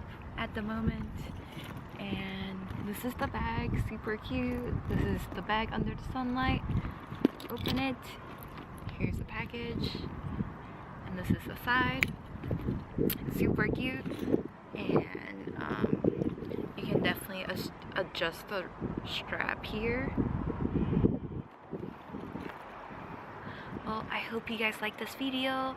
shop at the moment. And this is the bag, super cute. This is the bag under the sunlight. Open it. Here's the package. And this is the side. Super cute. And you can definitely adjust the strap here. Well, I hope you guys like this video.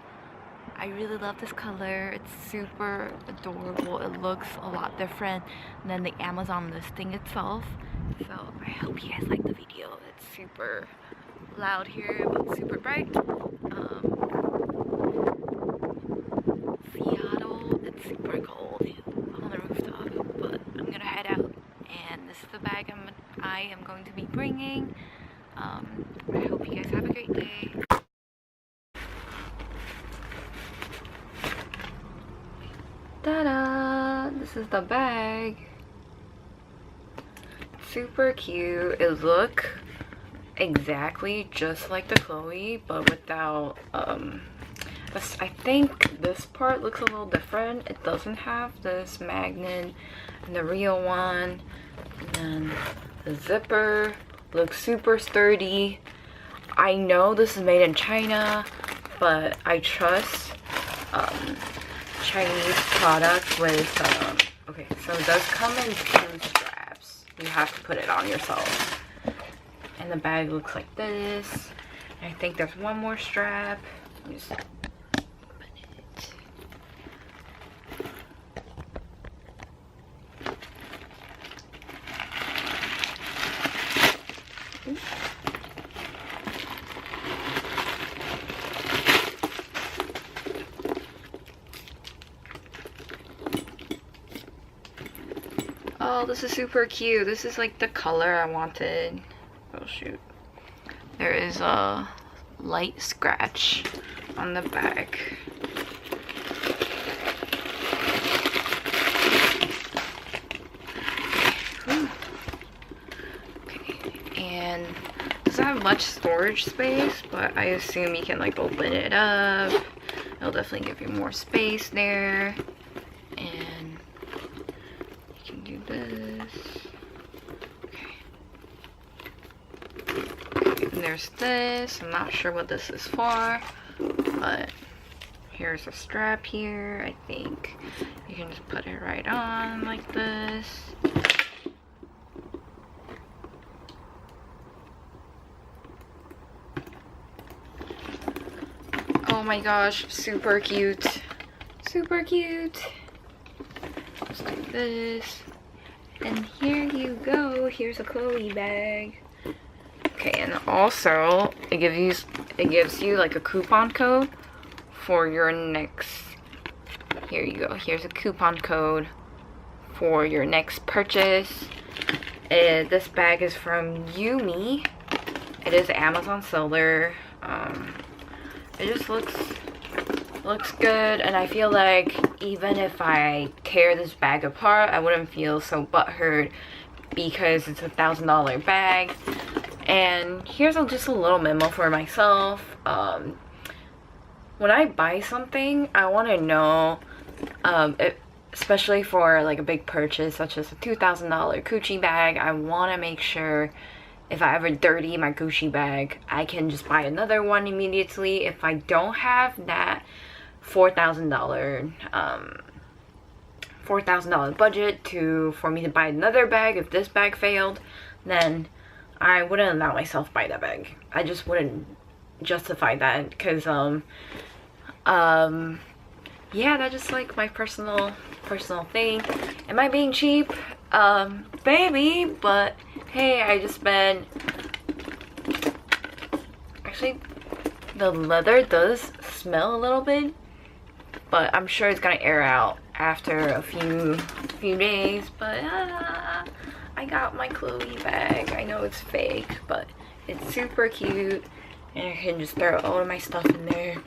I really love this color. It's super adorable. It looks a lot different than the Amazon listing itself. So I hope you guys like the video. It's super loud here, but super bright. Seattle, it's super cold on the rooftop, but I'm gonna head out. And this is the bag I am going to be bringing. I hope you guys have a great day. Ta-da! This is the bag. Super cute. It looks exactly just like the Chloe, but without I think this part looks a little different. It doesn't have this magnet and the real one. And then the zipper looks super sturdy. I know this is made in China, but I trust Chinese product with okay, so it does come in 2 straps. You have to put it on yourself. And the bag looks like this. And I think there's one more strap. Let me just open it. Oops. Oh, this is super cute. This is like the color I wanted. Oh shoot. There is a light scratch on the back. Okay, and it doesn't have much storage space, but I assume you can like open it up. It'll definitely give you more space there. And do this. Okay. And there's this. I'm not sure what this is for, but here's a strap here. I think you can just put it right on like this. Oh my gosh, super cute. Super cute. Just like this. And here you go. Here's a Chloe bag. Okay, and also it gives you like a coupon code for your next. Here you go. Here's a coupon code for your next purchase. This bag is from Yumi. It is Amazon seller. It just looks good, and I feel like even if I tear this bag apart, I wouldn't feel so butthurt because it's a $1,000 bag. And here's just a little memo for myself. When I buy something, I want to know, especially for like a big purchase such as a $2,000 Gucci bag, I want to make sure if I ever dirty my Gucci bag, I can just buy another one immediately. If I don't have that $4,000 budget for me to buy another bag, if this bag failed, then I wouldn't allow myself to buy that bag. I just wouldn't justify that because yeah, that's just like my personal thing. Am I being cheap? Maybe, but hey, I just spent, actually the leather does smell a little bit, but I'm sure it's gonna air out after a few days. But I got my Chloe bag. I know it's fake, but it's super cute, and I can just throw all of my stuff in there.